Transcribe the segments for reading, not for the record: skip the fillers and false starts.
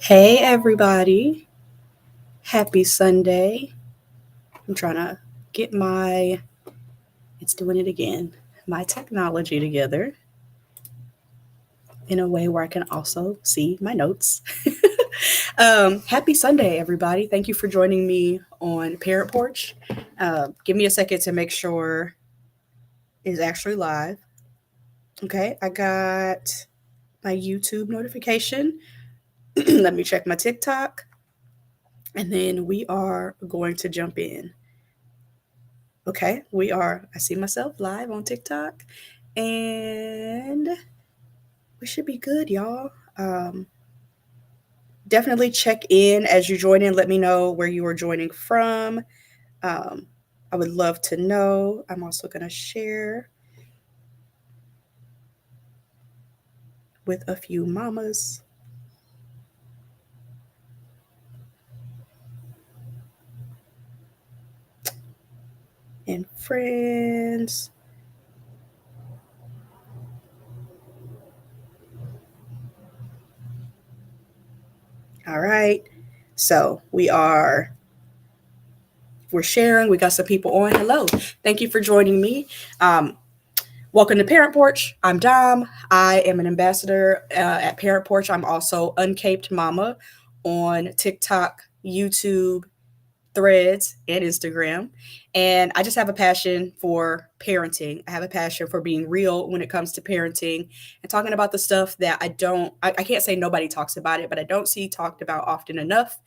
Hey, everybody. Happy Sunday. I'm trying to get it's doing it again, my technology together in a way where I can also see my notes. Happy Sunday, everybody. Thank you for joining me on Parent Porch. Give me a second to make sure it's actually live. Okay, I got my YouTube notification. Let me check my TikTok. And then we are going to jump in. Okay, I see myself live on TikTok and we should be good, y'all. Definitely check in as you join in. Let me know where you are joining from. Um, I would love to know. I'm also going to share with a few mamas. And friends. All right. So we're sharing. We got some people on. Hello. Thank you for joining me. Welcome to Parent Porch. I'm Dom. I am an ambassador at Parent Porch. I'm also Uncaped Mama on TikTok, YouTube, Threads, and Instagram. And I just have a passion for parenting. I have a passion for being real when it comes to parenting and talking about the stuff that I can't say nobody talks about it, but I don't see talked about often enough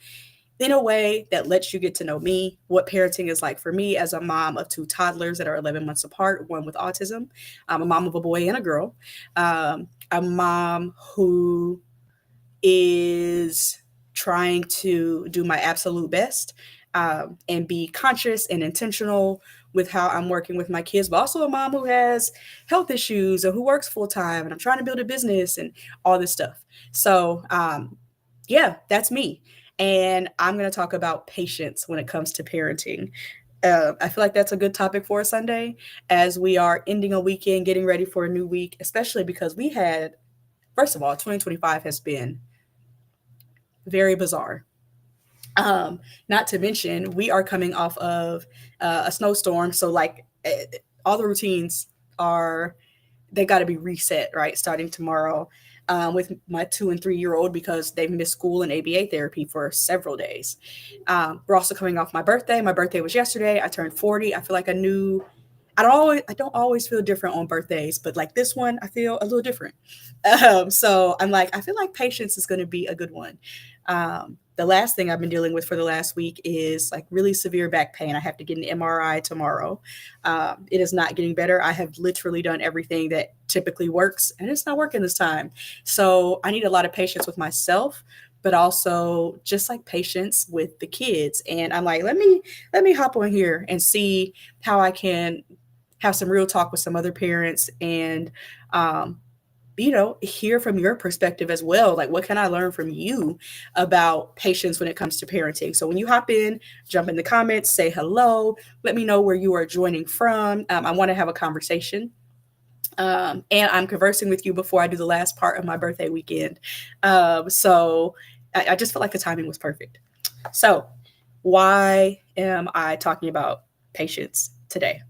in a way that lets you get to know me, what parenting is like for me as a mom of two toddlers that are 11 months apart, one with autism. I'm a mom of a boy and a girl. A mom who is trying to do my absolute best and be conscious and intentional with how I'm working with my kids, but also a mom who has health issues and who works full time, and I'm trying to build a business and all this stuff. So, yeah, that's me. And I'm going to talk about patience when it comes to parenting. I feel like that's a good topic for a Sunday as we are ending a weekend, getting ready for a new week, especially because first of all, 2025 has been very bizarre. Not to mention, we are coming off of a snowstorm. So, all the routines they got to be reset, right? Starting tomorrow with my 2 and 3 year old because they've missed school and ABA therapy for several days. We're also coming off my birthday. My birthday was yesterday. I turned 40. I feel like I don't always feel different on birthdays, but like this one, I feel a little different. So I'm like, I feel like patience is going to be a good one. The last thing I've been dealing with for the last week is like really severe back pain. I have to get an MRI tomorrow. It is not getting better. I have literally done everything that typically works, and it's not working this time. So I need a lot of patience with myself, but also just like patience with the kids. And I'm like, let me hop on here and see how I can have some real talk with some other parents and hear from your perspective as well. Like, what can I learn from you about patience when it comes to parenting? So when you hop in, jump in the comments, say hello, let me know where you are joining from. I want to have a conversation. And I'm conversing with you before I do the last part of my birthday weekend. So I just felt like the timing was perfect. So, why am I talking about patience today?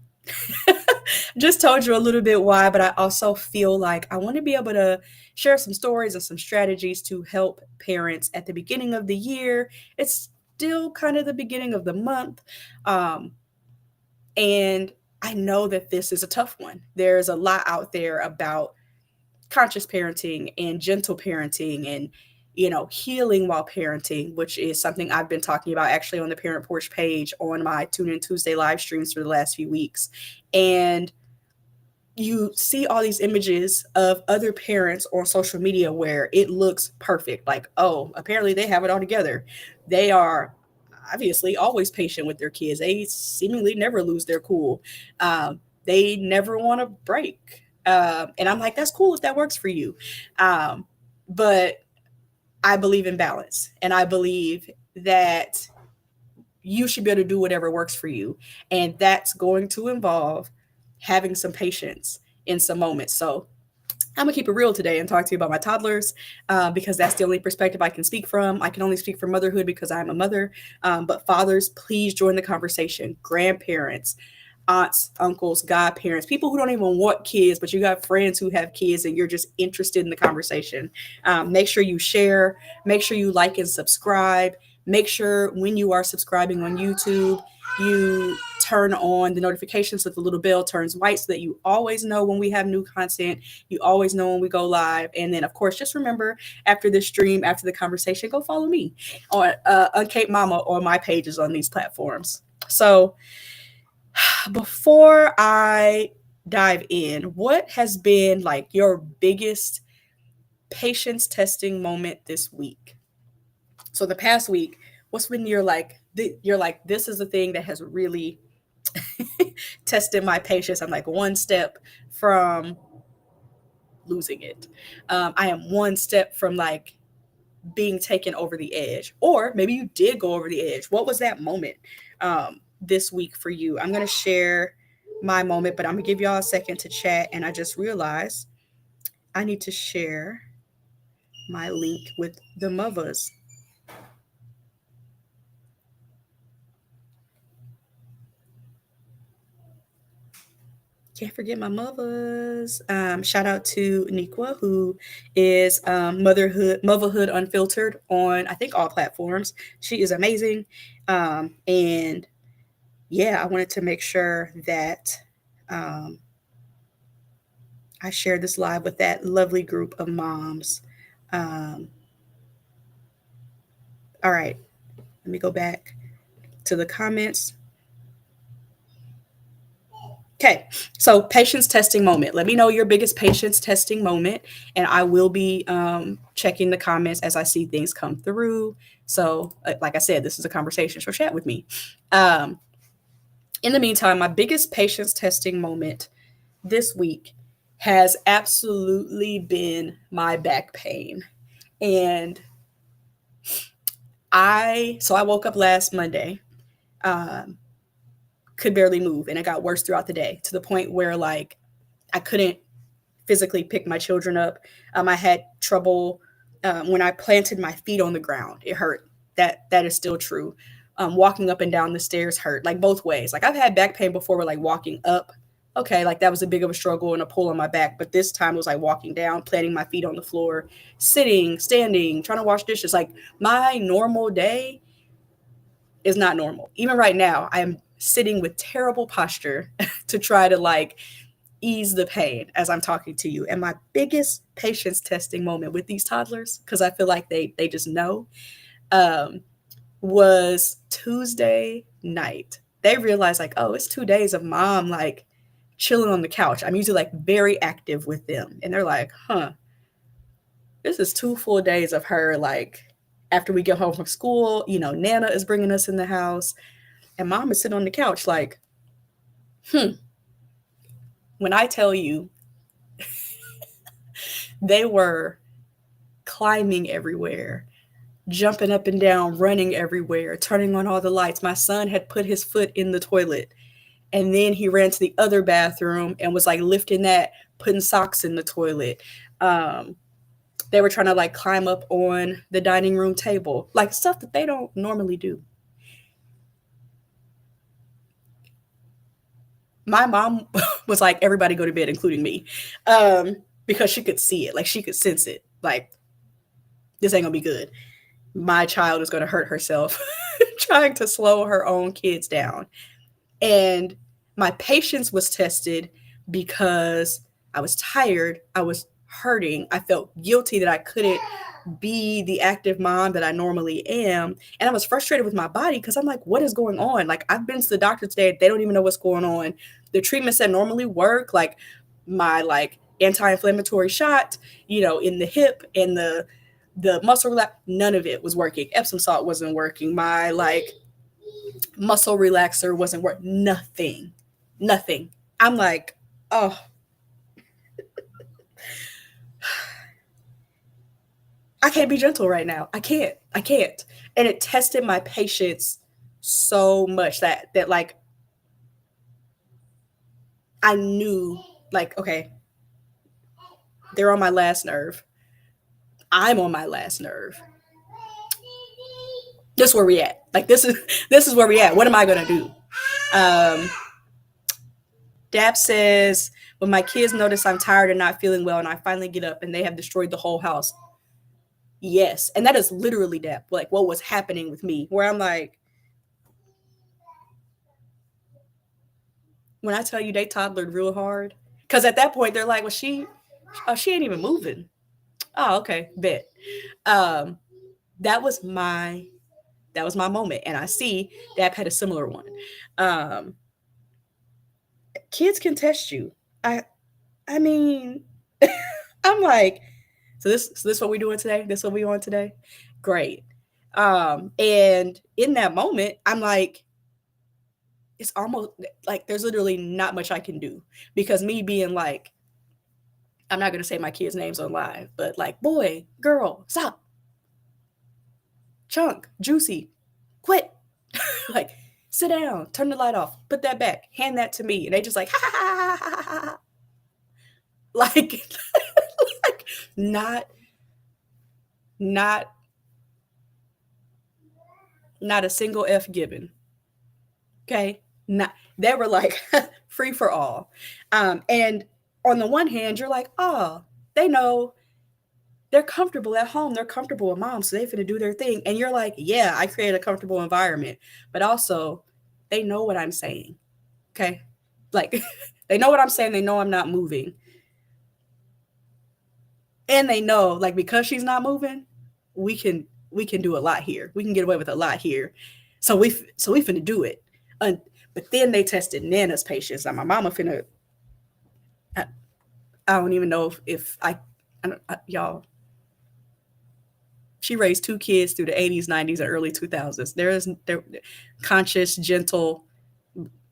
Just told you a little bit why, but I also feel like I want to be able to share some stories and some strategies to help parents at the beginning of the year. It's still kind of the beginning of the month. Um, and I know that this is a tough one. There's a lot out there about conscious parenting and gentle parenting and healing while parenting, which is something I've been talking about actually on the Parent Porch page on my Tune In Tuesday live streams for the last few weeks. And you see all these images of other parents on social media where it looks perfect. Like, oh, apparently they have it all together. They are obviously always patient with their kids. They seemingly never lose their cool. They never want to break. And I'm like, that's cool if that works for you. But I believe in balance. And I believe that you should be able to do whatever works for you. And that's going to involve having some patience in some moments. So I'm gonna keep it real today and talk to you about my toddlers because that's the only perspective I can speak from. I can only speak for motherhood because I'm a mother. But fathers, please join the conversation. Grandparents, aunts, uncles, godparents, people who don't even want kids, but you got friends who have kids and you're just interested in the conversation. Make sure you share, make sure you like and subscribe. Make sure when you are subscribing on YouTube, you turn on the notifications so the little bell turns white so that you always know when we have new content. You always know when we go live. And then, of course, just remember after the stream, after the conversation, go follow me on Uncape Mama or my pages on these platforms. So, before I dive in, what has been like your biggest patience testing moment this week? So the past week, what's when you're like this is the thing that has really tested my patience. I'm like one step from losing it. I am one step from like being taken over the edge, or maybe you did go over the edge. What was that moment this week for you? I'm gonna share my moment, but I'm gonna give y'all a second to chat. And I just realized I need to share my link with the mothers. Can't forget my mothers. Shout out to Nikwa, who is motherhood unfiltered on I think all platforms. She is amazing, and yeah, I wanted to make sure that um, I shared this live with that lovely group of moms. Um, all right, let me go back to the comments. Okay, so patience testing moment. Let me know your biggest patience testing moment, and I will be checking the comments as I see things come through. So, like I said, this is a conversation, so chat with me. Um, in the meantime, my biggest patience testing moment this week has absolutely been my back pain. And I woke up last Monday, um, could barely move, and it got worse throughout the day to the point where like I couldn't physically pick my children up. I had trouble when I planted my feet on the ground. It hurt. That is still true. Walking up and down the stairs hurt, like both ways. Like I've had back pain before, where like walking up, okay, like that was a big of a struggle and a pull on my back. But this time it was like walking down, planting my feet on the floor, sitting, standing, trying to wash dishes. Like my normal day is not normal. Even right now, I am sitting with terrible posture to try to like ease the pain as I'm talking to you. And my biggest patience testing moment with these toddlers, because I feel like they just know, um, was Tuesday night. They realized like, oh, it's 2 days of mom like chilling on the couch. I'm usually like very active with them. And they're like, huh, this is 2 full days of her like after we get home from school, Nana is bringing us in the house and mom is sitting on the couch like, hmm. When I tell you they were climbing everywhere, jumping up and down, running everywhere, turning on all the lights. My son had put his foot in the toilet and then he ran to the other bathroom and was like lifting that, putting socks in the toilet. They were trying to like climb up on the dining room table, like stuff that they don't normally do. My mom was like, everybody go to bed, including me, because she could see it, like she could sense it, like this ain't gonna be good. My child is gonna hurt herself trying to slow her own kids down. And my patience was tested because I was tired, I was hurting, I felt guilty that I couldn't be the active mom that I normally am. And I was frustrated with my body because I'm like, what is going on? Like, I've been to the doctor today, they don't even know what's going on. The treatments that normally work, like my like anti-inflammatory shot, in the hip and the muscle relax, none of it was working. Epsom salt wasn't working. My like muscle relaxer wasn't working. Nothing. Nothing. I'm like, oh, I can't be gentle right now. I can't. I can't. And it tested my patience so much that like I knew like, okay, They're on my last nerve. I'm on my last nerve. This is where we at. Like this is where we at. What am I gonna do? Um, Dap says, when my kids notice I'm tired and not feeling well, and I finally get up and they have destroyed the whole house. Yes, and that is literally Dap. Like what was happening with me, where I'm like, when I tell you they toddlered real hard, because at that point they're like, well, she ain't even moving. Oh, okay, bet. Um, that was my moment, and I see Dap had a similar one. Um, Kids can test you. I mean, I'm like, so this what we doing today? This what we on today? Great. And in that moment, I'm like, it's almost like there's literally not much I can do, because me being like, I'm not gonna say my kids' names on live, but like, boy, girl, stop, chunk, juicy, quit, like, sit down, turn the light off, put that back, hand that to me, and they just like, ha ha ha ha ha ha, like, like not not not a single F given. Okay. Not, they were like free for all. And on the one hand, you're like, oh, they know, they're comfortable at home. They're comfortable with mom. So they're going to do their thing. And you're like, yeah, I create a comfortable environment. But also, they know what I'm saying. Okay. Like, they know what I'm saying. They know I'm not moving. And they know, like, because she's not moving, we can do a lot here. We can get away with a lot here. So we finna do it. But then they tested Nana's patience. Now my mama finna. I, I don't even know if y'all. She raised 2 kids through the 80s, 90s, and early 2000s. There conscious, gentle.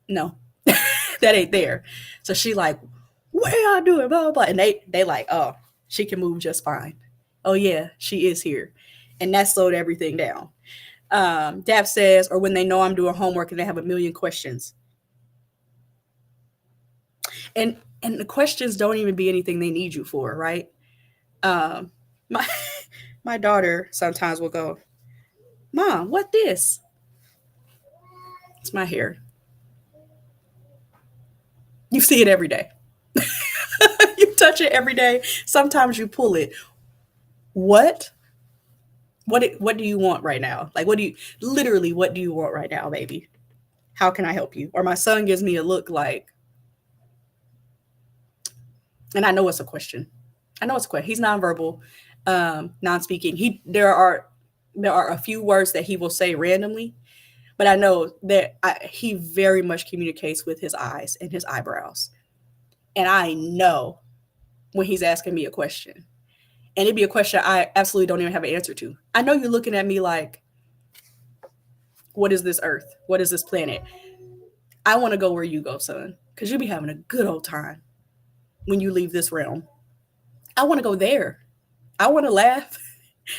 No, that ain't there. So she like, what y'all doing? Blah blah blah. And they like, oh, she can move just fine. Oh yeah, she is here, and that slowed everything down. Dap says, or when they know I'm doing homework and they have a million questions. And the questions don't even be anything they need you for, right? Um, my my daughter sometimes will go, Mom, what this? It's my hair. You see it every day. You touch it every day. Sometimes you pull it. What? What do you want right now? Like, what do you want right now, baby? How can I help you? Or my son gives me a look like, and I know it's a question. He's nonverbal, non-speaking. There are a few words that he will say randomly, but I know that he very much communicates with his eyes and his eyebrows. And I know when he's asking me a question, and it'd be a question I absolutely don't even have an answer to. I know you're looking at me like, what is this earth? What is this planet? I want to go where you go, son, because you'll be having a good old time when you leave this realm. I want to go there. I want to laugh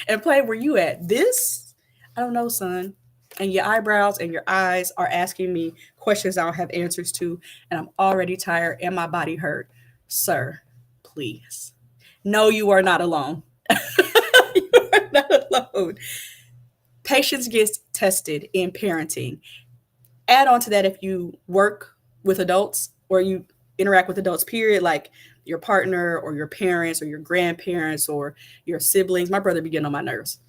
and play where you at. This, I don't know, son. And your eyebrows and your eyes are asking me questions I don't have answers to, and I'm already tired and my body hurt. Sir, please. No, you are not alone. You are not alone. Patience gets tested in parenting. Add on to that, if you work with adults or you interact with adults, period, like your partner or your parents or your grandparents or your siblings. My brother be getting on my nerves,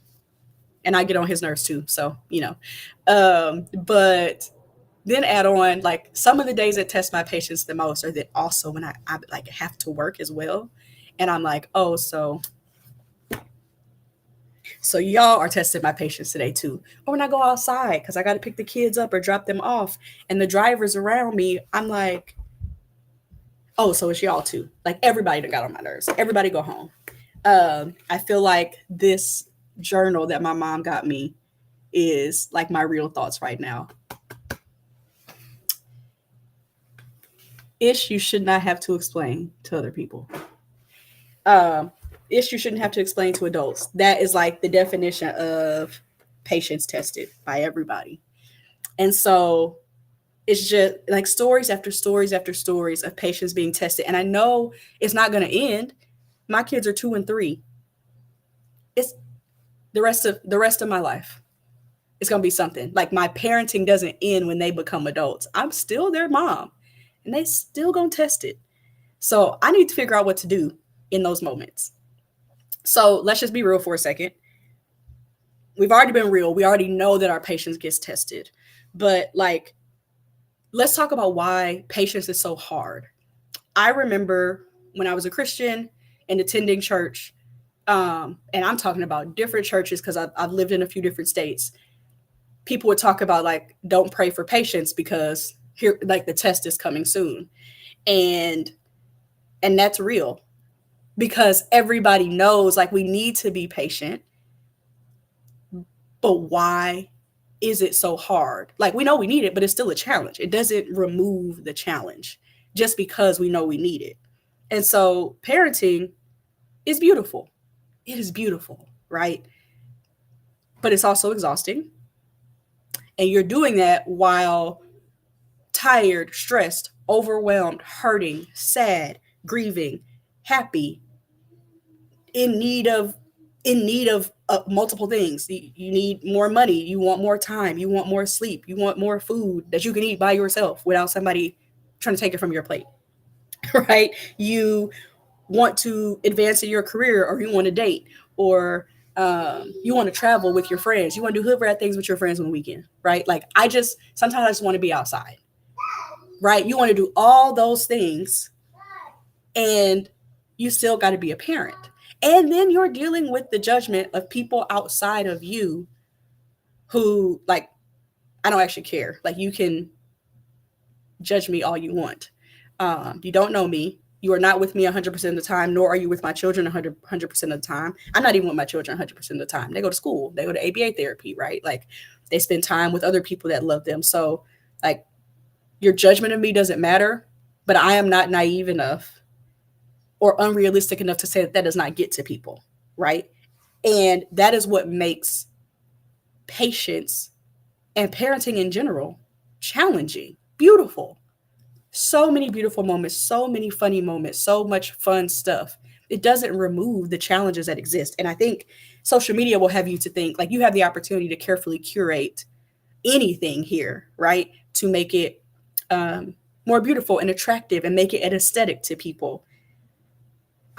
and I get on his nerves too. So, but then add on, like, some of the days that test my patience the most are that also when I like have to work as well. And I'm like, oh, so y'all are testing my patience today too. Or when I go outside because I got to pick the kids up or drop them off, and the drivers around me, I'm like, oh, so it's y'all too. Like, everybody that got on my nerves. Everybody go home. I feel like this journal that my mom got me is like my real thoughts right now. Ish, you should not have to explain to other people. Ish, you shouldn't have to explain to adults. That is like the definition of patience tested by everybody. And so it's just like stories after stories after stories of patience being tested. And I know it's not going to end. My kids are 2 and 3. It's the rest of my life. It's gonna be something. Like my parenting doesn't end when they become adults. I'm still their mom, and they still gonna test it. So I need to figure out what to do in those moments. So let's just be real for a second. We've already been real. We already know that our patience gets tested. But like, let's talk about why patience is so hard. I remember when I was a Christian and attending church, and I'm talking about different churches because I've lived in a few different states. People would talk about like, don't pray for patience because here, like the test is coming soon, and that's real because everybody knows like we need to be patient, but why is it so hard? Like we know we need it, but it's still a challenge. It doesn't remove the challenge just because we know we need it. And so parenting is beautiful. It is beautiful, right? But it's also exhausting. And you're doing that while tired, stressed, overwhelmed, hurting, sad, grieving, happy, in need of multiple things. You need more money, you want more time, you want more sleep, you want more food that you can eat by yourself without somebody trying to take it from your plate. Right? You want to advance in your career, or you want to date, or you want to travel with your friends, you want to do hood rat things with your friends on the weekend, right? Like sometimes I just want to be outside, right? You want to do all those things, and you still got to be a parent. And then you're dealing with the judgment of people outside of you who, like, I don't actually care. Like, you can judge me all you want. You don't know me. You are not with me 100% of the time, nor are you with my children 100% of the time. I'm not even with my children 100% of the time. They go to school, they go to ABA therapy, right? Like, they spend time with other people that love them. So, like, your judgment of me doesn't matter, but I am not naive enough or unrealistic enough to say that that does not get to people, right? And that is what makes patience and parenting in general challenging, beautiful. So many beautiful moments, so many funny moments, so much fun stuff. It doesn't remove the challenges that exist. And I think social media will have you to think like you have the opportunity to carefully curate anything here, right? To make it more beautiful and attractive and make it an aesthetic to people.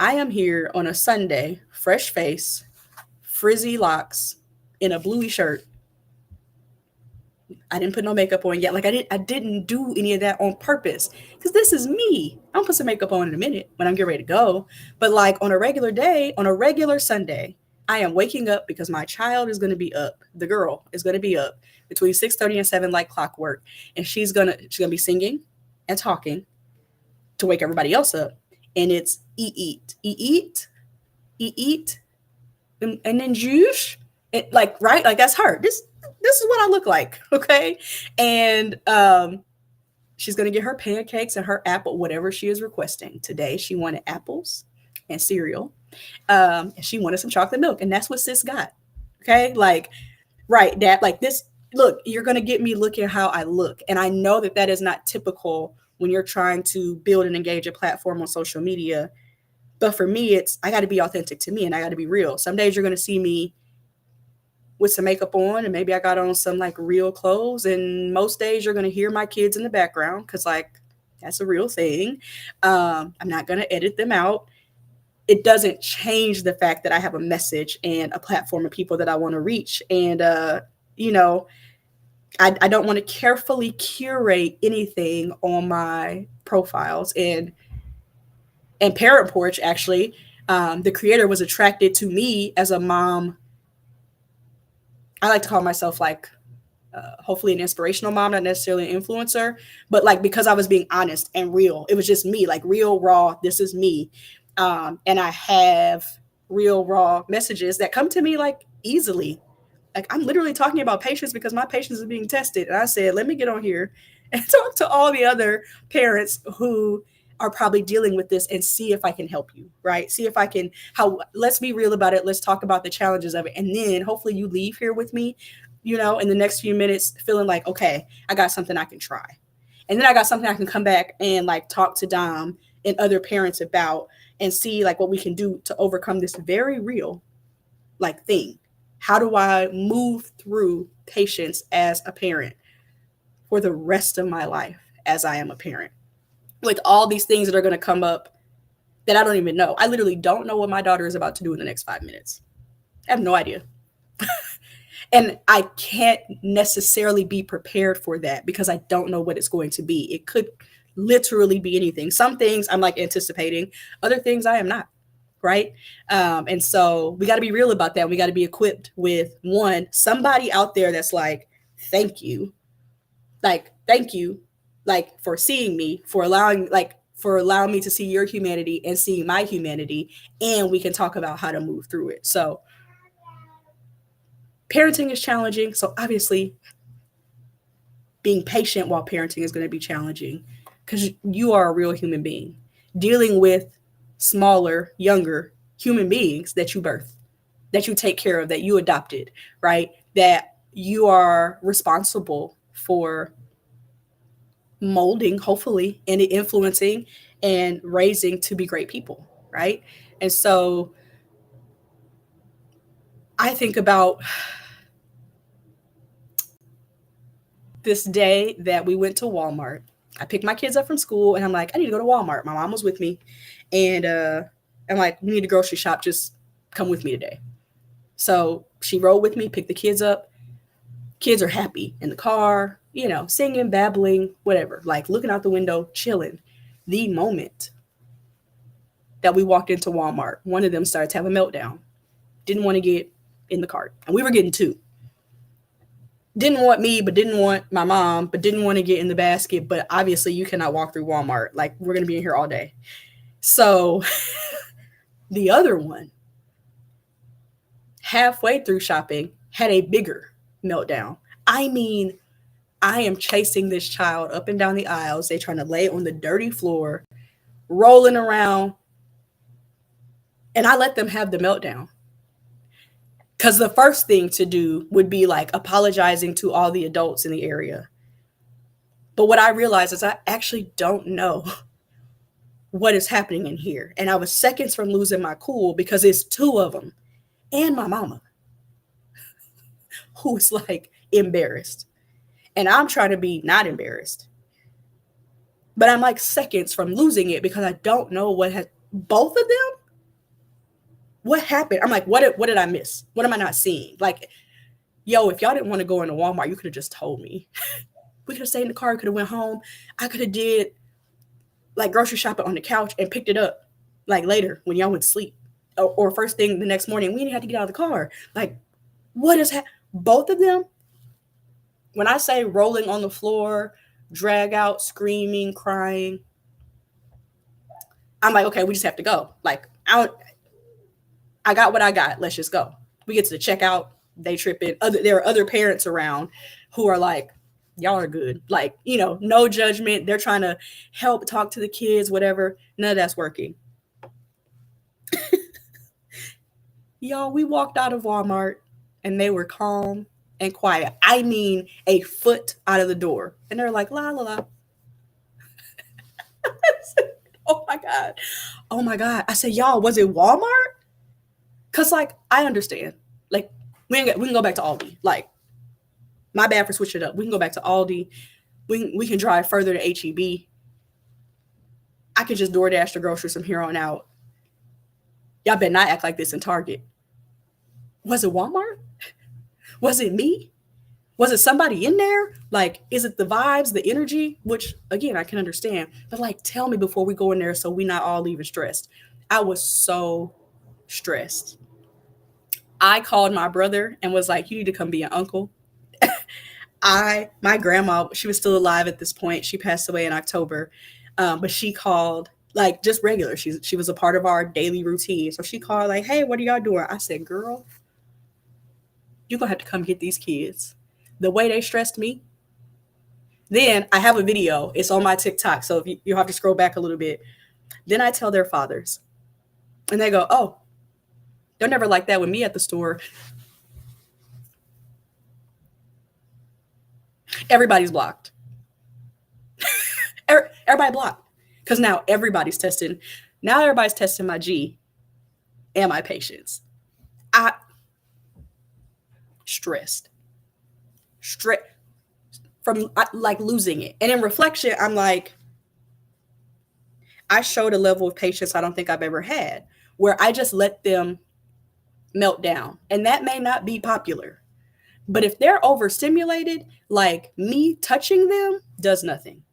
I am here on a Sunday, fresh face, frizzy locks, in a bluey shirt. I didn't put no makeup on yet. Like I didn't do any of that on purpose. Because this is me. I'll put some makeup on in a minute when I'm getting ready to go. But like on a regular day, on a regular Sunday, I am waking up because my child is gonna be up. The girl is gonna be up between 6:30 and 7 like clockwork. And she's gonna be singing and talking to wake everybody else up. And it's eat, and then juice. It, like, right, like that's her. This is what I look like, okay? And she's gonna get her pancakes and her apple, whatever she is requesting. Today she wanted apples and cereal, and she wanted some chocolate milk, and that's what sis got. Okay, like, right, that, like, this. Look, you're gonna get me looking how I look, and I know that that is not typical when you're trying to build and engage a platform on social media. But for me, it's I got to be authentic to me, and I got to be real. Some days you're gonna see me with some makeup on, and maybe I got on some like real clothes, and most days you're gonna hear my kids in the background because like that's a real thing. I'm not gonna edit them out. It doesn't change the fact that I have a message and a platform of people that I want to reach, and you know, I don't want to carefully curate anything on my profiles. And ParentPorch actually, the creator was attracted to me as a mom. I like to call myself like hopefully an inspirational mom, not necessarily an influencer, but like because I was being honest and real. It was just me, like real, raw. This is me, and I have real, raw messages that come to me like easily. Like I'm literally talking about patience because my patience is being tested, and I said, let me get on here and talk to all the other parents who are probably dealing with this and see if I can help you, right? See if I can how let's be real about it. Let's talk about the challenges of it. And then hopefully you leave here with me, in the next few minutes feeling like, okay, I got something I can try. And then I got something I can come back and like talk to Dom and other parents about, and see like what we can do to overcome this very real like thing. How do I move through patience as a parent for the rest of my life as I am a parent? With all these things that are going to come up that I don't even know. I literally don't know what my daughter is about to do in the next 5 minutes. I have no idea. And I can't necessarily be prepared for that because I don't know what it's going to be. It could literally be anything. Some things I'm like anticipating, other things I am not. Right. And so we got to be real about that. We got to be equipped with one, somebody out there that's like, thank you. Like, thank you, like for seeing me, for allowing me to see your humanity and seeing my humanity. And we can talk about how to move through it. So parenting is challenging. So obviously being patient while parenting is going to be challenging because you are a real human being dealing with smaller, younger human beings that you birth, that you take care of, that you adopted, right? That you are responsible for molding, hopefully, and influencing and raising to be great people, right? And so I think about this day that we went to Walmart. I picked my kids up from school and I'm like, I need to go to Walmart. My mom was with me. And I'm like, we need to grocery shop. Just come with me today. So she rode with me, picked the kids up. Kids are happy in the car, singing, babbling, whatever, like looking out the window, chilling. The moment that we walked into Walmart, one of them started to have a meltdown. Didn't want to get in the cart. And we were getting two. Didn't want me, but didn't want my mom, but didn't want to get in the basket. But obviously you cannot walk through Walmart. Like, we're going to be in here all day. So the other one, halfway through shopping, had a bigger meltdown. I mean, I am chasing this child up and down the aisles. They're trying to lay on the dirty floor, rolling around. And I let them have the meltdown. Because the first thing to do would be like apologizing to all the adults in the area. But what I realized is I actually don't know what is happening in here. And I was seconds from losing my cool because it's two of them and my mama who is like embarrassed. And I'm trying to be not embarrassed. But I'm like seconds from losing it because I don't know what has both of them. What happened? I'm like, what did I miss? What am I not seeing? Like, yo, if y'all didn't want to go into Walmart, you could have just told me. We could have stayed in the car, could have went home. I could have did like grocery shopping on the couch and picked it up like later when y'all went to sleep. Or first thing the next morning, we didn't have to get out of the car. Like, what is both of them? When I say rolling on the floor, drag out, screaming, crying, I'm like, okay, we just have to go. Like, I got what I got. Let's just go. We get to the checkout. They tripping. There are other parents around who are like, y'all are good. Like, no judgment. They're trying to help talk to the kids, whatever. None of that's working. Y'all, we walked out of Walmart and they were calm and quiet. I mean, a foot out of the door. And they're like, la, la, la. Oh my God. Oh my God. I said, y'all, was it Walmart? Because, like, I understand. Like, we can go back to Aldi. Like, my bad for switching it up. We can go back to Aldi. We can drive further to HEB. I could just DoorDash the groceries from here on out. Y'all better not act like this in Target. Was it Walmart? Was it me? Was it somebody in there? Like, is it the vibes, the energy? Which, again, I can understand. But, like, tell me before we go in there so we not all leaving stressed. I was so stressed. I called my brother and was like, you need to come be an uncle. My grandma, she was still alive at this point. She passed away in October. But she called like just regular. She was a part of our daily routine. So she called like, hey, what are y'all doing? I said, girl, you're going to have to come get these kids. The way they stressed me. Then I have a video. It's on my TikTok. So if you have to scroll back a little bit. Then I tell their fathers. And they go, oh, they're never like that with me at the store. Everybody's blocked. Everybody blocked. Because now everybody's testing Now everybody's testing my G and my patience. I stressed, stress from like losing it. And in reflection, I'm like, I showed a level of patience I don't think I've ever had, where I just let them melt down. And that may not be popular. But if they're overstimulated, like me touching them does nothing.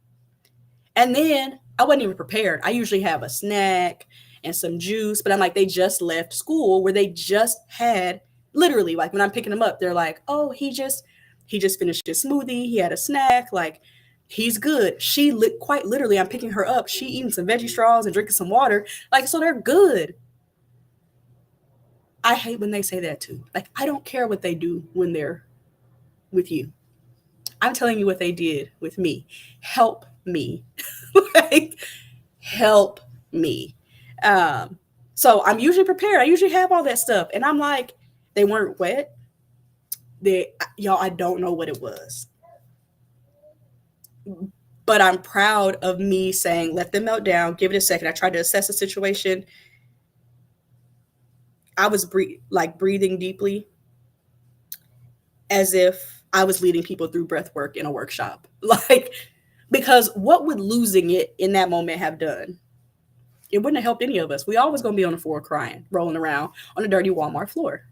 And then I wasn't even prepared. I usually have a snack and some juice, but I'm like, they just left school where they just had literally like when I'm picking them up, they're like, oh, he just finished his smoothie, he had a snack, like he's good. Quite literally, I'm picking her up. She eating some veggie straws and drinking some water. Like, so they're good. I hate when they say that too. Like, I don't care what they do when they're with you. I'm telling you what they did with me. Help me. Like, help me. Um, so I'm usually prepared. I usually have all that stuff. And I'm like, they weren't wet. Y'all, I don't know what it was. But I'm proud of me saying, let them melt down, give it a second. I tried to assess the situation. I was breathing deeply as if I was leading people through breath work in a workshop. Like, because what would losing it in that moment have done? It wouldn't have helped any of us. We always gonna be on the floor crying, rolling around on a dirty Walmart floor.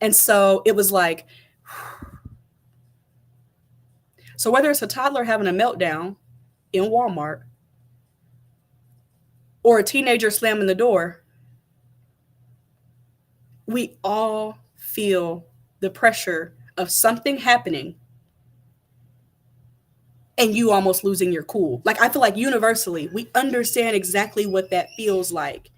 And so it was like, so whether it's a toddler having a meltdown in Walmart or a teenager slamming the door, we all feel the pressure of something happening and you almost losing your cool. Like, I feel like universally, we understand exactly what that feels like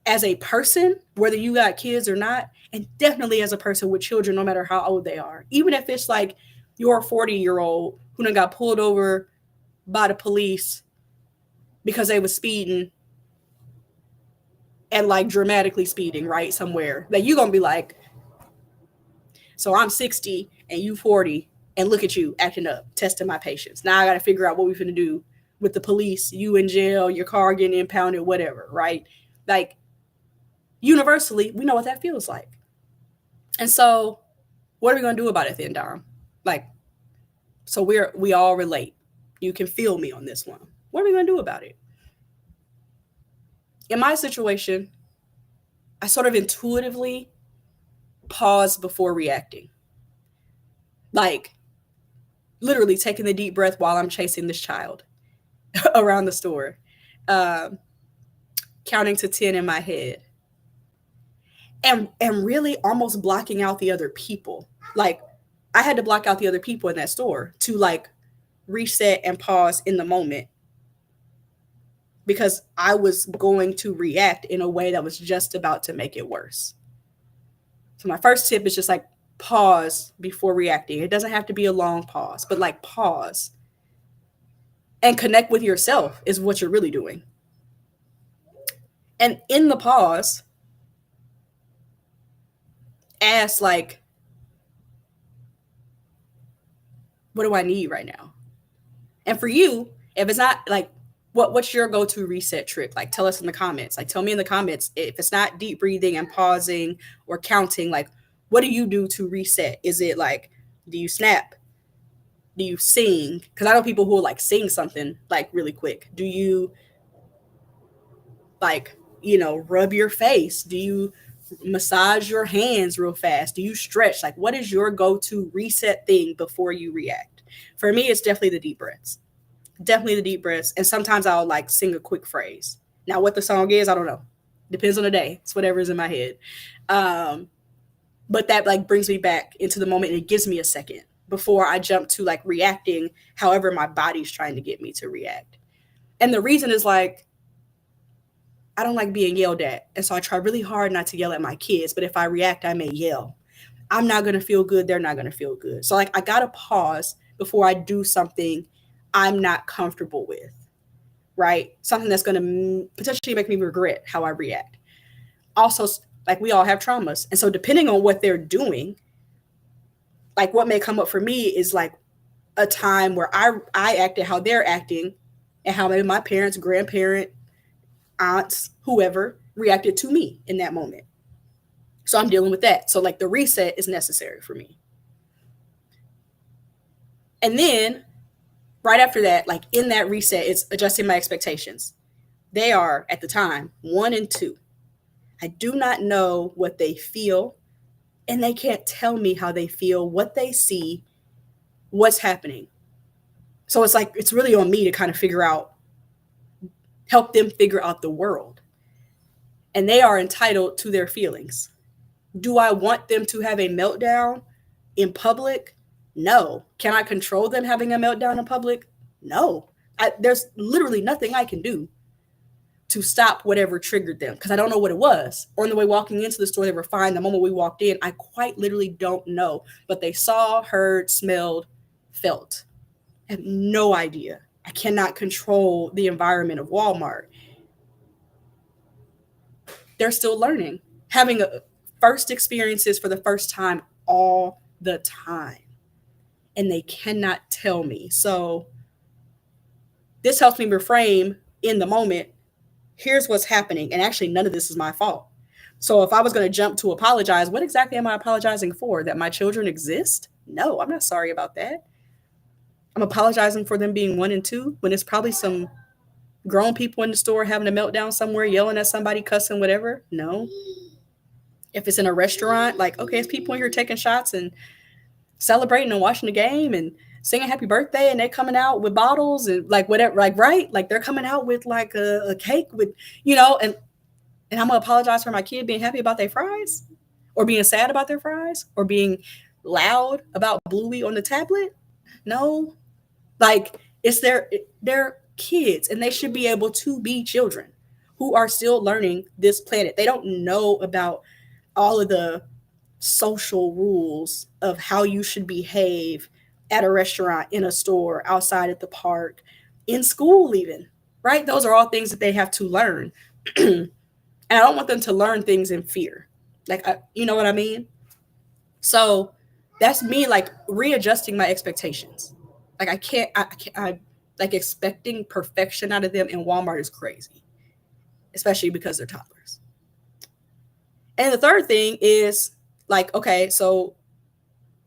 as a person, whether you got kids or not, and definitely as a person with children, no matter how old they are. Even if it's like you're a 40-year-old who done got pulled over by the police because they was speeding and like dramatically speeding, right? Somewhere that you're gonna be like, so I'm 60 and you 40, and look at you acting up, testing my patience. Now I gotta figure out what we finna do with the police, you in jail, your car getting impounded, whatever, right? Like, universally, we know what that feels like. And so, what are we gonna do about it then, Dom? Like, so we all relate. You can feel me on this one. What are we gonna do about it? In my situation, I sort of intuitively pause before reacting. Like, literally taking the deep breath while I'm chasing this child around the store, um, counting to 10 in my head, and really almost blocking out the other people. Like, I had to block out the other people in that store to like reset and pause in the moment because I was going to react in a way that was just about to make it worse. So my first tip is just like pause before reacting. It doesn't have to be a long pause, but like pause and connect with yourself is what you're really doing. And in the pause, ask like, what do I need right now? And for you, if it's not like, what's your go-to reset trick? Like, tell us in the comments. Like, tell me in the comments if it's not deep breathing and pausing or counting. Like, what do you do to reset? Is it like, do you snap? Do you sing? Because I know people who will like sing something like really quick. Do you like, rub your face? Do you massage your hands real fast? Do you stretch? Like, what is your go-to reset thing before you react? For me, it's definitely the deep breaths. Definitely the deep breaths. And sometimes I'll like sing a quick phrase. Now, what the song is, I don't know. Depends on the day. It's whatever's in my head. But that like brings me back into the moment and it gives me a second before I jump to like reacting however my body's trying to get me to react. And the reason is like, I don't like being yelled at. And so I try really hard not to yell at my kids. But if I react, I may yell. I'm not going to feel good. They're not going to feel good. So like, I got to pause before I do something I'm not comfortable with, right? Something that's going to potentially make me regret how I react. Also, like, we all have traumas. And so depending on what they're doing, like what may come up for me is like a time where I acted how they're acting and how maybe my parents, grandparent, aunts, whoever reacted to me in that moment. So I'm dealing with that. So like the reset is necessary for me. And then right after that, like in that reset, it's adjusting my expectations. They are at the time 1 and 2. I do not know what they feel, and they can't tell me how they feel, what they see, what's happening. So it's like it's really on me to kind of help them figure out the world. And they are entitled to their feelings. Do I want them to have a meltdown in public? No. Can I control them having a meltdown in public? No. There's literally nothing I can do to stop whatever triggered them because I don't know what it was. On the way walking into the store, they were fine. The moment we walked in, I quite literally don't know. But they saw, heard, smelled, felt. I have no idea. I cannot control the environment of Walmart. They're still learning, having first experiences for the first time all the time. And they cannot tell me. So this helps me reframe in the moment. Here's what's happening. And actually, none of this is my fault. So if I was going to jump to apologize, what exactly am I apologizing for? That my children exist? No, I'm not sorry about that. I'm apologizing for them being 1 and 2 when it's probably some grown people in the store having a meltdown somewhere, yelling at somebody, cussing, whatever. No. If it's in a restaurant, like, okay, it's people in here taking shots and celebrating and watching the game and singing happy birthday, and they're coming out with bottles and like whatever, like, right? Like they're coming out with like a cake with, and I'm gonna apologize for my kid being happy about their fries or being sad about their fries or being loud about Bluey on the tablet. No, like it's their kids and they should be able to be children who are still learning this planet. They don't know about all of the social rules of how you should behave at a restaurant, in a store, outside at the park, in school even, right? Those are all things that they have to learn. And I don't want them to learn things in fear. Like, you know what I mean? So that's me like readjusting my expectations. Like I like expecting perfection out of them in Walmart is crazy, especially because they're toddlers. And the third thing is like, okay, so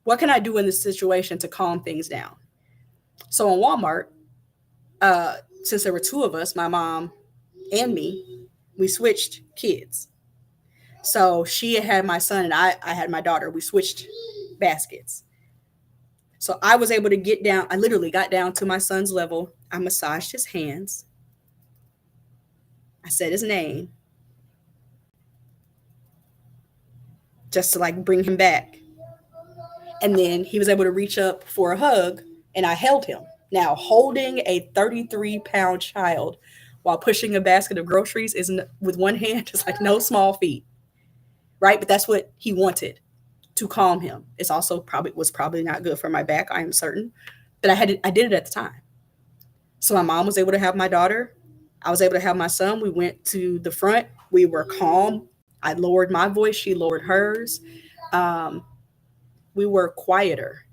what can I do in this situation to calm things down? So in Walmart, since there were 2 of us, my mom and me, we switched kids. So she had my son and I had my daughter. We switched baskets. So I was able to get down. I literally got down to my son's level. I massaged his hands. I said his name just to like bring him back. And then he was able to reach up for a hug and I held him. Now, holding a 33-pound child while pushing a basket of groceries with one hand is like no small feat, right? But that's what he wanted to calm him. It's also probably not good for my back, I am certain, but I did it at the time. So my mom was able to have my daughter. I was able to have my son. We went to the front. We were calm. I lowered my voice. She lowered hers. We were quieter.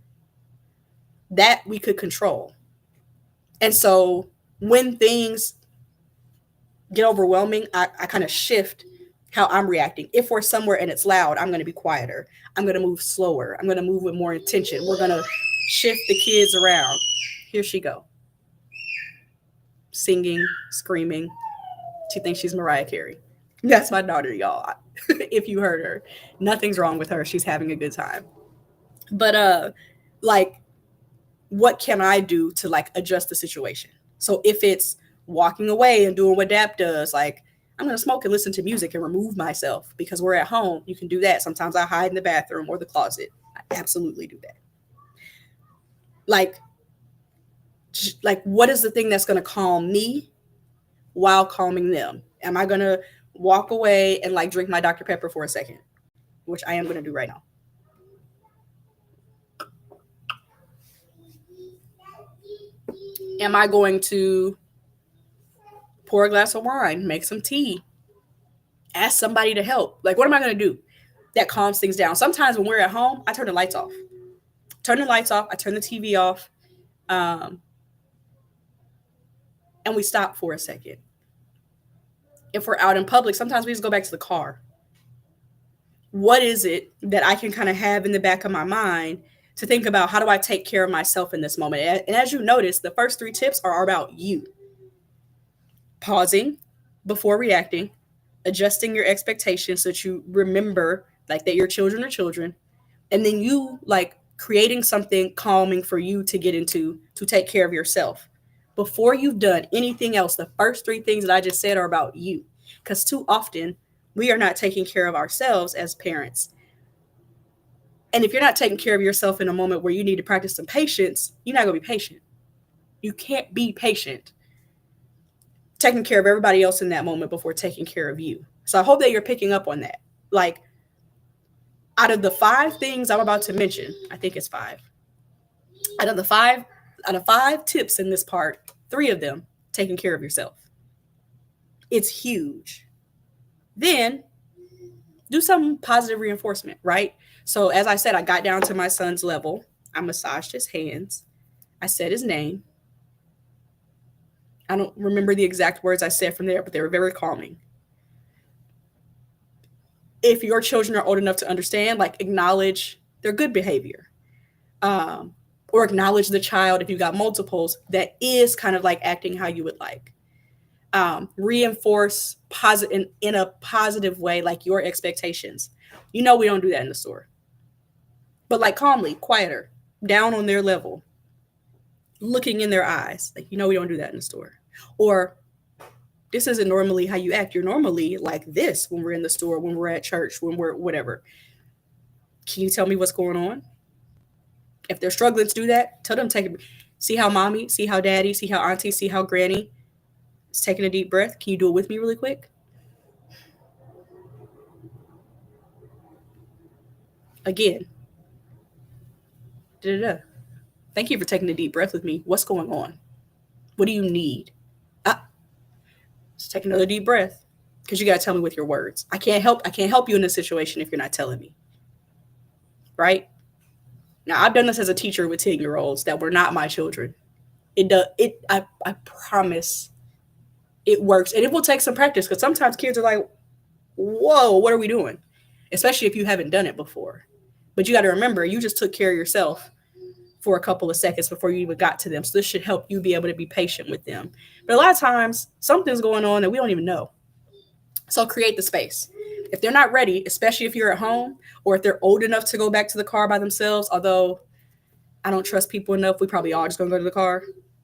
That we could control. And so when things get overwhelming, I kind of shift how I'm reacting. If we're somewhere and it's loud, I'm going to be quieter. I'm going to move slower. I'm going to move with more intention. We're going to shift the kids around. Here she go. Singing, screaming. She thinks she's Mariah Carey. That's my daughter, y'all. If you heard her, nothing's wrong with her. She's having a good time. But like, what can I do to like adjust the situation? So if it's walking away and doing what Dap does, like I'm going to smoke and listen to music and remove myself because we're at home. You can do that. Sometimes I hide in the bathroom or the closet. I absolutely do that. Like what is the thing that's going to calm me while calming them? Am I going to walk away and like drink my Dr. Pepper for a second, which I am going to do right now? Am I going to pour a glass of wine, make some tea, ask somebody to help? Like, what am I going to do that calms things down? Sometimes when we're at home, I turn the lights off. I turn the TV off. And we stop for a second. If we're out in public, sometimes we just go back to the car. What is it that I can kind of have in the back of my mind to think about, how do I take care of myself in this moment? And as you notice, the first 3 tips are about you. Pausing before reacting, adjusting your expectations so that you remember like that your children are children, and then you like creating something calming for you to get into to take care of yourself. Before you've done anything else, the first 3 things that I just said are about you. Because too often we are not taking care of ourselves as parents. And if you're not taking care of yourself in a moment where you need to practice some patience, you're not going to be patient. You can't be patient taking care of everybody else in that moment before taking care of you. So I hope that you're picking up on that. Like, out of the 5 things I'm about to mention, I think it's 5. Out of the 5 tips in this part, 3 of them, taking care of yourself. It's huge. Then do some positive reinforcement, right? So as I said, I got down to my son's level. I massaged his hands. I said his name. I don't remember the exact words I said from there, but they were very calming. If your children are old enough to understand, like, acknowledge their good behavior. Or acknowledge the child, if you got multiples, that is kind of like acting how you would like. Reinforce in a positive way, like your expectations. We don't do that in the store. But like calmly, quieter, down on their level, looking in their eyes. Like, we don't do that in the store. Or, this isn't normally how you act. You're normally like this when we're in the store, when we're at church, when we're whatever. Can you tell me what's going on? If they're struggling to do that, tell them, see how mommy, see how daddy, see how auntie, see how granny is taking a deep breath. Can you do it with me really quick? Again. Da-da-da. Thank you for taking a deep breath with me. What's going on? What do you need? Just take another deep breath, because you got to tell me with your words. I can't help you in this situation if you're not telling me. Right? Now, I've done this as a teacher with 10-year-olds that were not my children. I promise it works. And it will take some practice, because sometimes kids are like, whoa, what are we doing? Especially if you haven't done it before. But you got to remember, you just took care of yourself for a couple of seconds before you even got to them. So this should help you be able to be patient with them. But a lot of times, something's going on that we don't even know. So create the space. If they're not ready, especially if you're at home, or if they're old enough to go back to the car by themselves, although I don't trust people enough, we probably are just going to go to the car.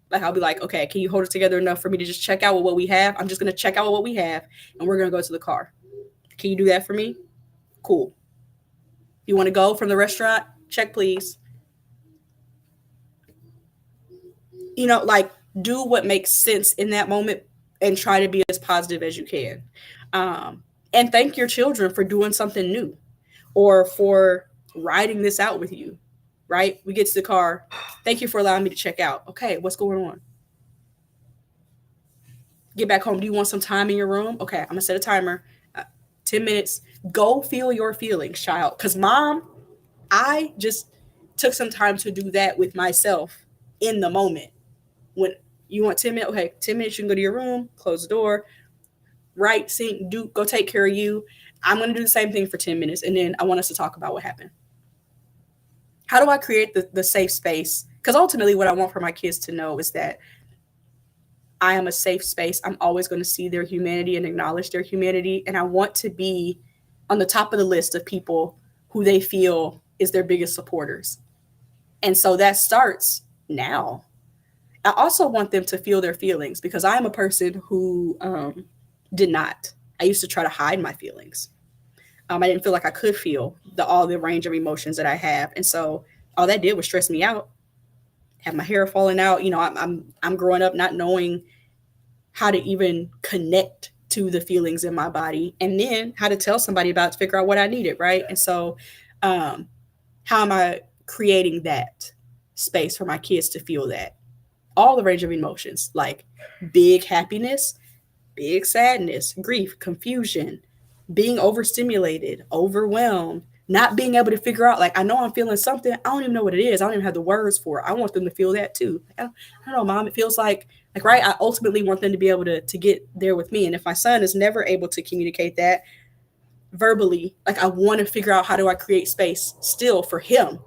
Like, I'll be like, okay, can you hold it together enough for me to just check out with what we have? I'm just going to check out with what we have, and we're going to go to the car. Can you do that for me? Cool. You want to go from the restaurant? Check, please. Like, do what makes sense in that moment and try to be as positive as you can. And thank your children for doing something new or for riding this out with you, right? We get to the car. Thank you for allowing me to check out. Okay, what's going on? Get back home. Do you want some time in your room? Okay, I'm going to set a timer. 10 minutes. Go feel your feelings, child. Because mom, I just took some time to do that with myself in the moment. When you want 10 minutes, okay, 10 minutes, you can go to your room, close the door, right, sing, go take care of you. I'm going to do the same thing for 10 minutes, and then I want us to talk about what happened. How do I create the safe space? Because ultimately what I want for my kids to know is that I am a safe space. I'm always going to see their humanity and acknowledge their humanity, and I want to be on the top of the list of people who they feel is their biggest supporters. And so that starts now. I also want them to feel their feelings, because I am a person who did not. I used to try to hide my feelings. I didn't feel like I could feel all the range of emotions that I have. And so all that did was stress me out, have my hair falling out. I'm growing up not knowing how to even connect to the feelings in my body, and then how to tell somebody about it to figure out what I needed, right? And so how am I creating that space for my kids to feel that? All the range of emotions, like big happiness, big sadness, grief, confusion, being overstimulated, overwhelmed, Not being able to figure out, like, I know I'm feeling something. I don't even know what it is. I don't even have the words for it. I want them to feel that too. Like, I don't know, mom. It feels like, right? I ultimately want them to be able to get there with me. And if my son is never able to communicate that verbally, like, I want to figure out, how do I create space still for him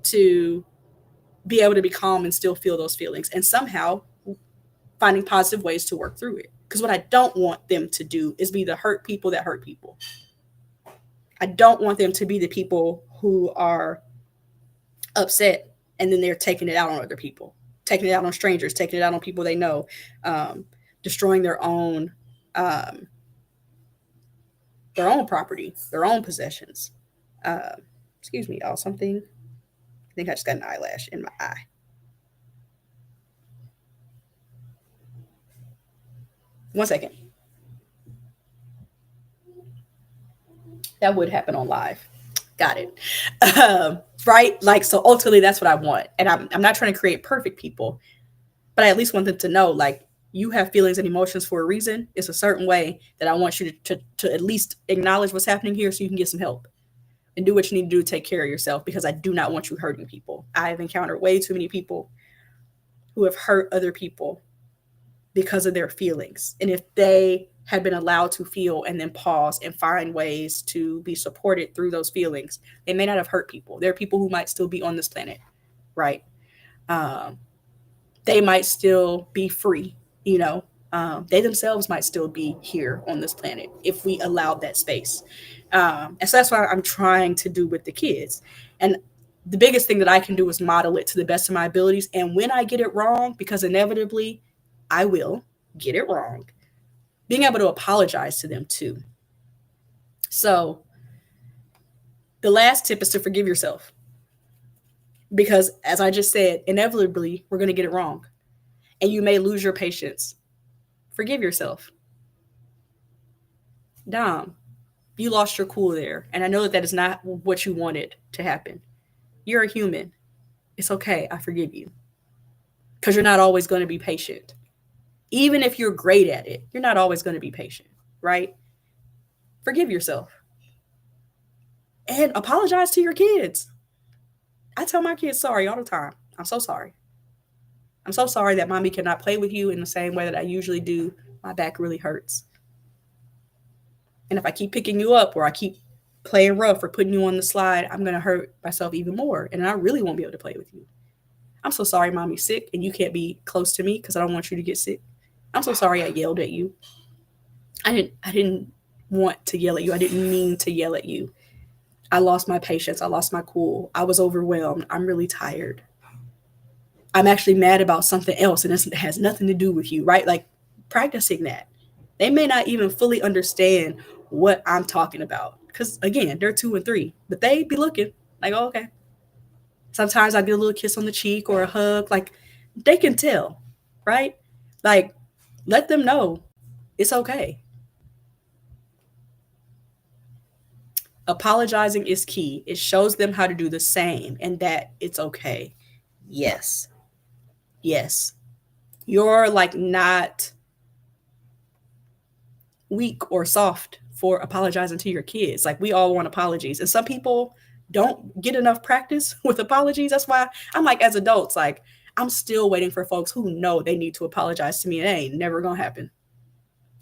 to be able to be calm and still feel those feelings, and somehow finding positive ways to work through it. Because what I don't want them to do is be the hurt people that hurt people. I don't want them to be the people who are upset and then they're taking it out on other people, taking it out on strangers, taking it out on people they know, um, destroying um, their own property, their own possessions. Uh, Excuse me, y'all. Something. I think I just got an eyelash in my eye. One second. That would happen on live. Got it. Right? Like, so ultimately, that's what I want. And I'm not trying to create perfect people, but I at least want them to know, like, you have feelings and emotions for a reason. It's a certain way that I want you to at least acknowledge what's happening here so you can get some help and do what you need to do to take care of yourself, because I do not want you hurting people. I have encountered way too many people who have hurt other people because of their feelings. And if they had been allowed to feel and then pause and find ways to be supported through those feelings, they may not have hurt people. There are people who might still be on this planet, right? Um, they might still be free, you know. They themselves might still be here on this planet if we allowed that space. And so that's what I'm trying to do with the kids. And the biggest thing that I can do is model it to the best of my abilities. And when I get it wrong, because inevitably I will get it wrong, being able to apologize to them too. So the last tip is to forgive yourself. Because as I just said, inevitably we're going to get it wrong. And you may lose your patience. Forgive yourself. Dom, you lost your cool there. And I know that that is not what you wanted to happen. You're a human. It's okay. I forgive you. Because you're not always going to be patient. Even if you're great at it, you're not always going to be patient, right? Forgive yourself. And apologize to your kids. I tell my kids sorry all the time. I'm so sorry. I'm so sorry that mommy cannot play with you in the same way that I usually do. My back really hurts. And if I keep picking you up or I keep playing rough or putting you on the slide, I'm going to hurt myself even more. And I really won't be able to play with you. I'm so sorry mommy's sick and you can't be close to me because I don't want you to get sick. I'm so sorry I yelled at you. I didn't want to yell at you. I didn't mean to yell at you. I lost my patience. I lost my cool. I was overwhelmed. I'm really tired. I'm actually mad about something else and it has nothing to do with you, right? Like, practicing that. They may not even fully understand what I'm talking about because, again, they're 2 and 3, but they be looking like, oh, okay. Sometimes I get a little kiss on the cheek or a hug. Like, they can tell, right? Like, let them know it's okay. Apologizing is key. It shows them how to do the same and that it's okay. Yes. Yes. You're like not weak or soft for apologizing to your kids. Like, we all want apologies. And some people don't get enough practice with apologies. That's why I'm like, as adults, like, I'm still waiting for folks who know they need to apologize to me. And it ain't never gonna happen.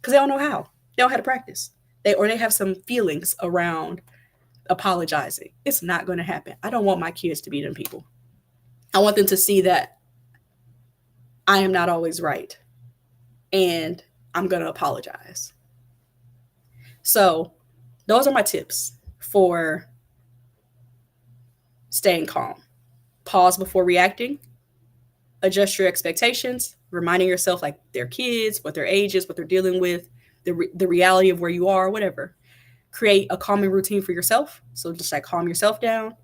Because they don't know how. They don't have to practice. They have some feelings around apologizing. It's not gonna happen. I don't want my kids to be them people. I want them to see that I am not always right. And I'm gonna apologize. So those are my tips for staying calm. Pause before reacting, adjust your expectations, reminding yourself like their kids, what their age is, what they're dealing with, the reality of where you are, whatever. Create a calming routine for yourself. So just like calm yourself down.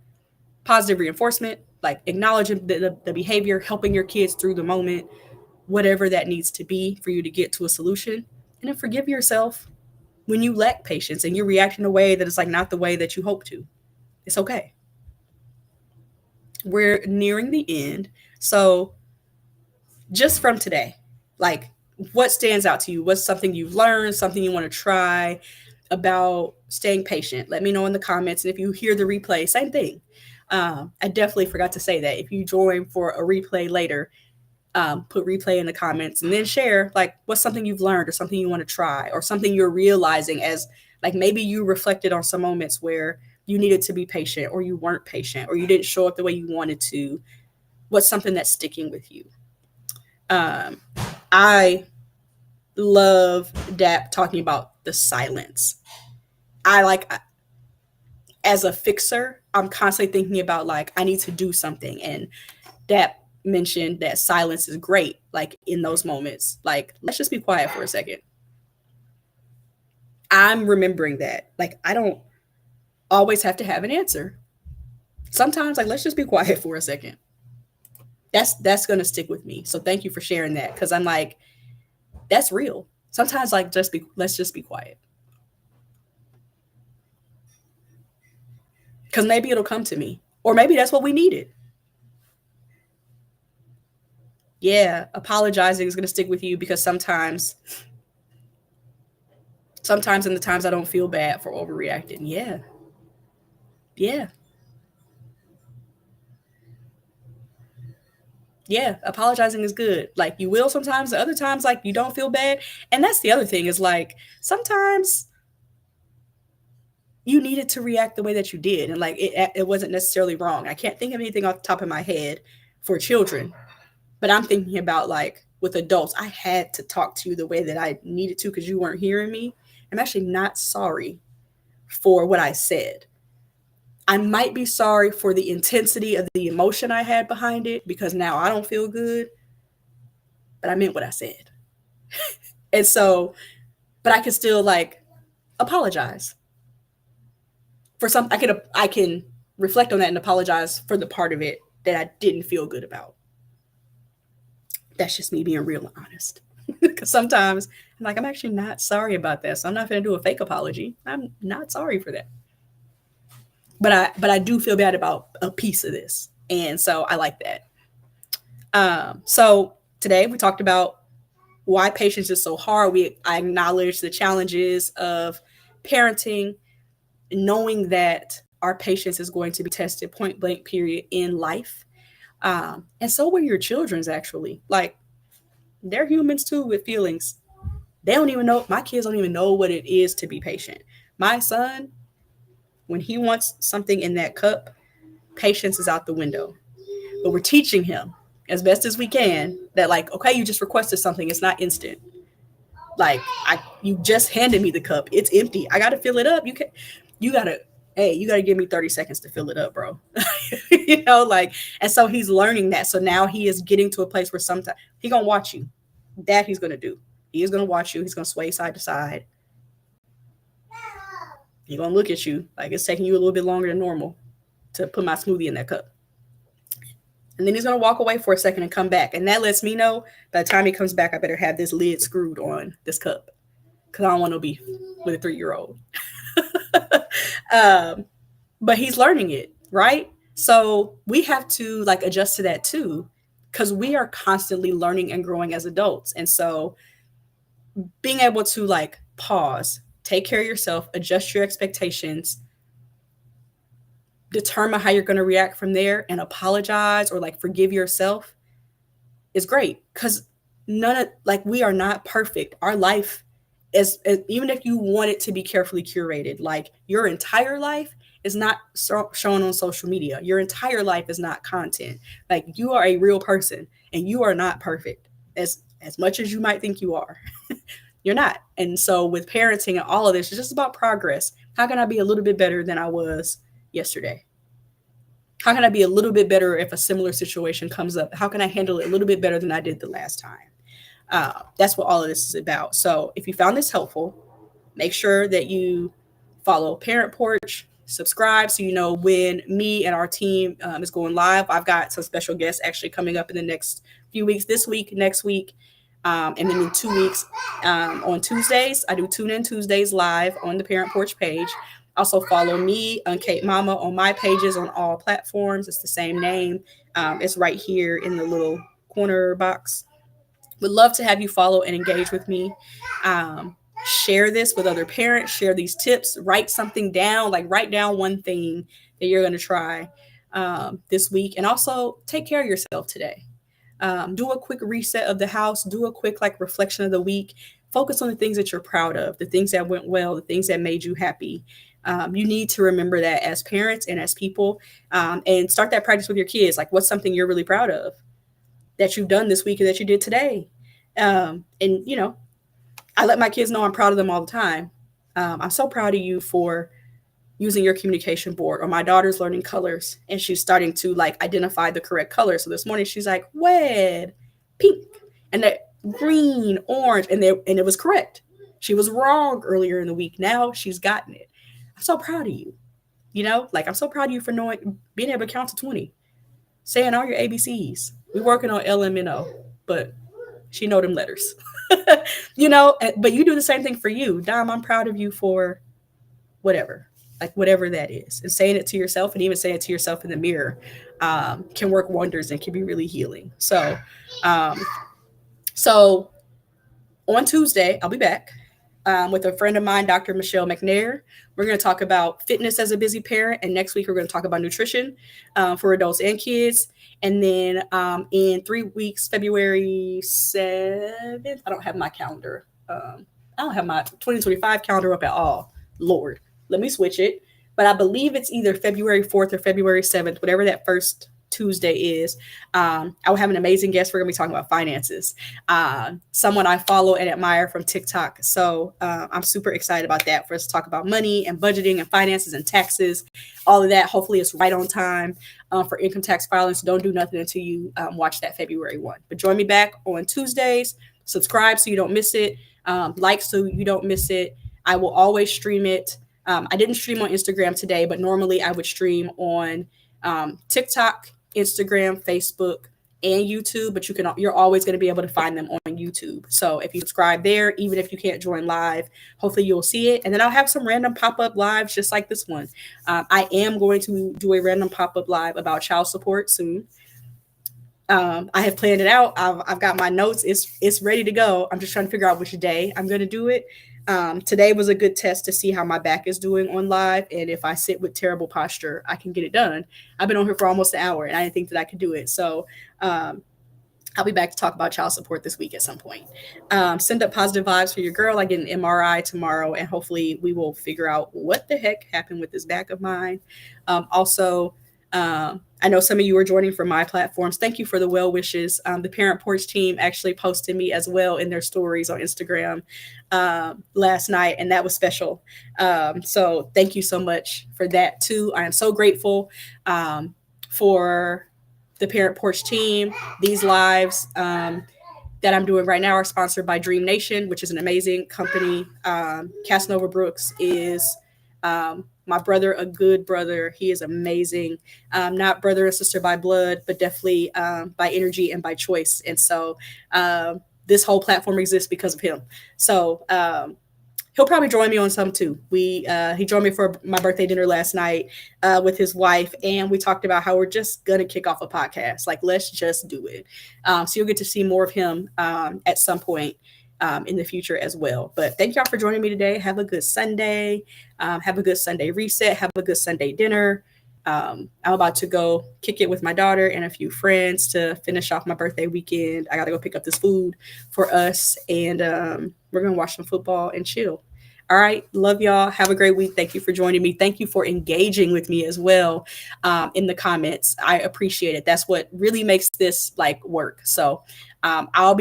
Positive reinforcement, like acknowledging the behavior, helping your kids through the moment, whatever that needs to be for you to get to a solution. And then forgive yourself when you lack patience and you react in a way that is like not the way that you hope to. It's okay. We're nearing the end. So just from today, like, what stands out to you? What's something you've learned, something you want to try? about staying patient. Let me know in the comments. And if you hear the replay, same thing. I definitely forgot to say that. If you join for a replay later, put replay in the comments and then share like what's something you've learned or something you want to try or something you're realizing as like maybe you reflected on some moments where you needed to be patient or you weren't patient or you didn't show up the way you wanted to. What's something that's sticking with you? I love Dap talking about the silence. I like as a fixer, I'm constantly thinking about like I need to do something, and Dap mentioned that silence is great. Like in those moments, like let's just be quiet for a second. I'm remembering that. Like I don't always have to have an answer. Sometimes, like let's just be quiet for a second. That's gonna stick with me. So thank you for sharing that because I'm like that's real. Sometimes like let's just be quiet because maybe it'll come to me or maybe that's what we needed. Yeah, apologizing is going to stick with you because sometimes in the times I don't feel bad for overreacting. Yeah. Yeah. Yeah, apologizing is good. Like you will sometimes, other times like you don't feel bad. And that's the other thing is like sometimes you needed to react the way that you did and like it wasn't necessarily wrong. I can't think of anything off the top of my head for children, but I'm thinking about like with adults, I had to talk to you the way that I needed to because you weren't hearing me. I'm actually not sorry for what I said. I might be sorry for the intensity of the emotion I had behind it because now I don't feel good, but I meant what I said. And so, but I can still like apologize for some. I can reflect on that and apologize for the part of it that I didn't feel good about. That's just me being real and honest. Because sometimes I'm like, I'm actually not sorry about that. So I'm not going to do a fake apology. I'm not sorry for that. But I do feel bad about a piece of this. And so I like that. So today we talked about why patience is so hard. I acknowledge the challenges of parenting, knowing that our patience is going to be tested point blank period in life. And so were your children's actually. Like they're humans too with feelings. They don't even know, my kids don't even know what it is to be patient. My son, when he wants something in that cup, patience is out the window. But we're teaching him as best as we can that like, okay, you just requested something. It's not instant. Like you just handed me the cup. It's empty. I got to fill it up. You gotta, hey, you gotta give me 30 seconds to fill it up, bro. Like, and so he's learning that. So now he is getting to a place where sometimes he gonna watch you. That he's gonna do. He is gonna watch you. He's gonna sway side to side. He's gonna look at you like it's taking you a little bit longer than normal to put my smoothie in that cup. And then he's gonna walk away for a second and come back. And that lets me know by the time he comes back, I better have this lid screwed on this cup. Cause I don't want no beef with a 3-year-old. But he's learning it, right? So we have to like adjust to that too, because we are constantly learning and growing as adults. And so being able to like pause, take care of yourself, adjust your expectations, determine how you're going to react from there and apologize or like forgive yourself is great because none of like we are not perfect. Our life is even if you want it to be carefully curated, like your entire life is not shown on social media. Your entire life is not content. Like you are a real person and you are not perfect as much as you might think you are. You're not. And so with parenting and all of this, it's just about progress. How can I be a little bit better than I was yesterday? How can I be a little bit better if a similar situation comes up? How can I handle it a little bit better than I did the last time? That's what all of this is about. So if you found this helpful, make sure that you follow ParentPorch, subscribe so you know when me and our team is going live. I've got some special guests actually coming up in the next few weeks, this week, next week, and then in 2 weeks on Tuesdays. I do Tune In Tuesdays live on the ParentPorch page. Also follow me, Kate Mama, on my pages on all platforms. It's the same name. It's right here in the little corner box. Would love to have you follow and engage with me. Share this with other parents, share these tips, write something down, like write down one thing that you're going to try this week. And also take care of yourself today. Do a quick reset of the house, do a quick like reflection of the week. Focus on the things that you're proud of, the things that went well, the things that made you happy. You need to remember that as parents and as people, and start that practice with your kids. Like, what's something you're really proud of that you've done this week and that you did today? And, you know, I let my kids know I'm proud of them all the time. I'm so proud of you for using your communication board. Or my daughter's learning colors and she's starting to like identify the correct color. So this morning she's like, red, pink, and that green, orange, and it was correct. She was wrong earlier in the week. Now she's gotten it. I'm so proud of you. You know, like I'm so proud of you for knowing, being able to count to 20, saying all your ABCs. We're working on LMNO, but she know them letters. You know, but you do the same thing for you. Dom, I'm proud of you for whatever, like whatever that is. And saying it to yourself, and even saying it to yourself in the mirror, can work wonders and can be really healing. Um, so on Tuesday, I'll be back with a friend of mine, Dr. Michelle McNair. We're going to talk about fitness as a busy parent. And next week, we're going to talk about nutrition for adults and kids. And then in 3 weeks, February 7th, I don't have my calendar. I don't have my 2025 calendar up at all. Lord, let me switch it. But I believe it's either February 4th or February 7th, whatever that first Tuesday is. I will have an amazing guest. We're going to be talking about finances. Someone I follow and admire from TikTok. So I'm super excited about that, for us to talk about money and budgeting and finances and taxes, all of that. Hopefully it's right on time for income tax filing. So don't do nothing until you watch that February 1. But join me back on Tuesdays. Subscribe so you don't miss it. Like so you don't miss it. I will always stream it. I didn't stream on Instagram today, but normally I would stream on TikTok, Instagram, Facebook, and YouTube. But you're always going to be able to find them on YouTube. So if you subscribe there, even if you can't join live, hopefully you'll see it. And then I'll have some random pop-up lives just like this one. I am going to do a random pop-up live about child support soon. I have planned it out. I've got my notes. It's ready to go. I'm just trying to figure out which day I'm going to do it. Today was a good test to see how my back is doing on live. And if I sit with terrible posture, I can get it done. I've been on here for almost an hour and I didn't think that I could do it. So I'll be back to talk about child support this week at some point. Send up positive vibes for your girl. I get an MRI tomorrow, and hopefully we will figure out what the heck happened with this back of mine. Also, I know some of you are joining from my platforms. Thank you for the well wishes. The ParentPorch team actually posted me as well in their stories on Instagram last night, and that was special. So thank you so much for that too. I am so grateful for the ParentPorch team. These lives that I'm doing right now are sponsored by Dream Nation, which is an amazing company. Casanova Brooks is my brother, a good brother. He is amazing. Not brother and sister by blood, but definitely by energy and by choice. And so this whole platform exists because of him. So he'll probably join me on some too. He joined me for my birthday dinner last night with his wife, and we talked about how we're just gonna kick off a podcast. Like, let's just do it. So you'll get to see more of him at some point in the future as well. But thank y'all for joining me today. Have a good Sunday. Have a good Sunday reset. Have a good Sunday dinner. I'm about to go kick it with my daughter and a few friends to finish off my birthday weekend. I got to go pick up this food for us, and we're going to watch some football and chill. All right. Love y'all. Have a great week. Thank you for joining me. Thank you for engaging with me as well in the comments. I appreciate it. That's what really makes this like work. So I'll be